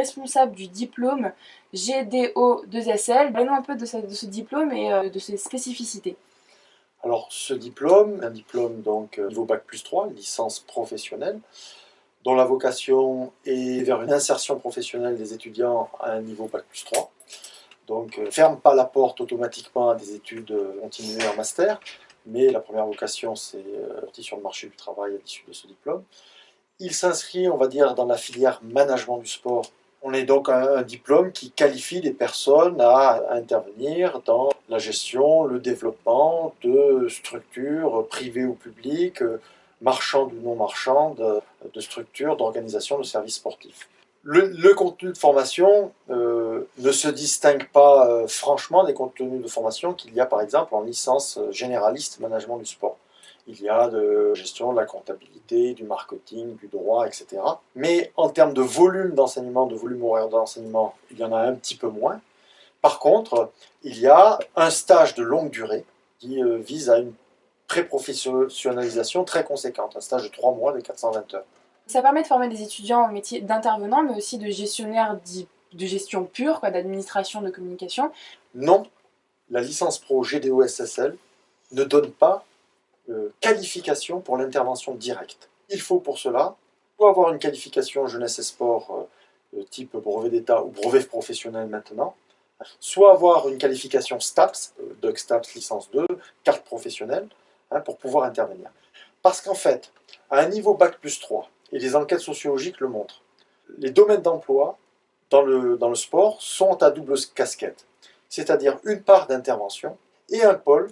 responsable du diplôme GDO2SL. Parlez-nous un peu de ce diplôme et de ses spécificités. Alors ce diplôme, un diplôme donc niveau Bac+3, licence professionnelle, dont la vocation est vers une insertion professionnelle des étudiants à un niveau Bac+3. Donc ne ferme pas la porte automatiquement à des études continuées en master, mais la première vocation c'est sortie sur le marché du travail à l'issue de ce diplôme. Il s'inscrit, on va dire, dans la filière management du sport. On est donc un diplôme qui qualifie les personnes à intervenir dans la gestion, le développement de structures privées ou publiques, marchandes ou non marchandes, de structures d'organisation de services sportifs. Le contenu de formation ne se distingue pas franchement des contenus de formation qu'il y a par exemple en licence généraliste management du sport. Il y a de gestion, de la comptabilité, du marketing, du droit, etc. Mais en termes de volume d'enseignement, de volume horaire d'enseignement, il y en a un petit peu moins. Par contre, il y a un stage de longue durée qui vise à une pré-professionnalisation très conséquente, un stage de 3 mois de 420 heures. Ça permet de former des étudiants au métier d'intervenant, mais aussi de gestionnaire de gestion pure, d'administration, de communication. Non, la licence pro GDO-SSL ne donne pas qualification pour l'intervention directe. Il faut pour cela soit avoir une qualification jeunesse et sport type brevet d'État ou brevet professionnel maintenant, soit avoir une qualification STAPS, Doc STAPS licence 2, carte professionnelle, pour pouvoir intervenir. Parce qu'en fait, à un niveau Bac+3, et les enquêtes sociologiques le montrent, les domaines d'emploi dans le sport sont à double casquette, c'est-à-dire une part d'intervention et un pôle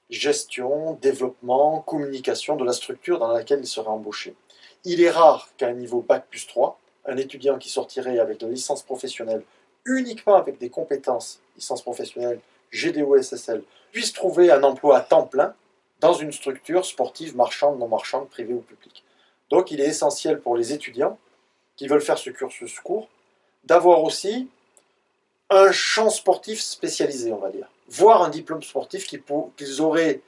gestion, développement, communication de la structure dans laquelle il sera embauché. Il est rare qu'à un niveau Bac+3, un étudiant qui sortirait avec la licence professionnelle uniquement avec des compétences licence professionnelle GDO-SSL puisse trouver un emploi à temps plein dans une structure sportive marchande, non marchande, privée ou publique. Donc il est essentiel pour les étudiants qui veulent faire ce cursus court d'avoir aussi un champ sportif spécialisé, on va dire. Voire un diplôme sportif qu'ils auraient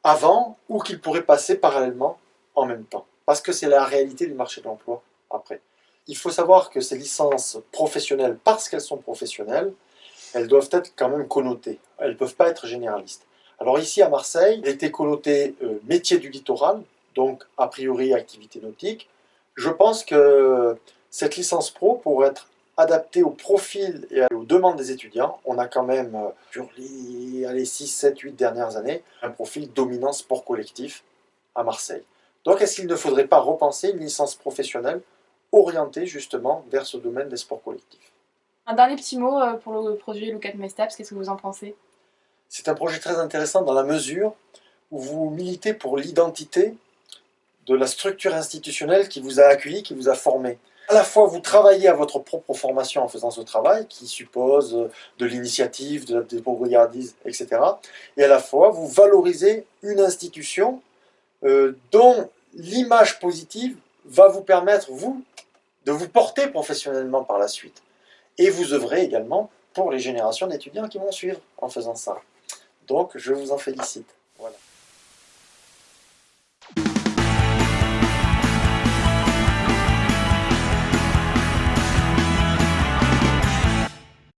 avant ou qu'ils pourraient passer parallèlement en même temps. Parce que c'est la réalité du marché de l'emploi après. Il faut savoir que ces licences professionnelles, parce qu'elles sont professionnelles, elles doivent être quand même connotées. Elles ne peuvent pas être généralistes. Alors ici à Marseille, il était connoté métier du littoral, donc a priori activité nautique. Je pense que cette licence pro pourrait être adaptée au profil et aux demandes des étudiants. On a quand même, sur les 6, 7, 8 dernières années, un profil dominant sport collectif à Marseille. Donc est-ce qu'il ne faudrait pas repenser une licence professionnelle orientée justement vers ce domaine des sports collectifs? Un dernier petit mot pour le projet Look at My Steps, qu'est-ce que vous en pensez? C'est un projet très intéressant dans la mesure où vous militez pour l'identité de la structure institutionnelle qui vous a accueilli, qui vous a formé. À la fois, vous travaillez à votre propre formation en faisant ce travail, qui suppose de l'initiative, de la débrouillardise, etc. Et à la fois, vous valorisez une institution dont l'image positive va vous permettre, vous, de vous porter professionnellement par la suite. Et vous œuvrez également pour les générations d'étudiants qui vont suivre en faisant ça. Donc, je vous en félicite.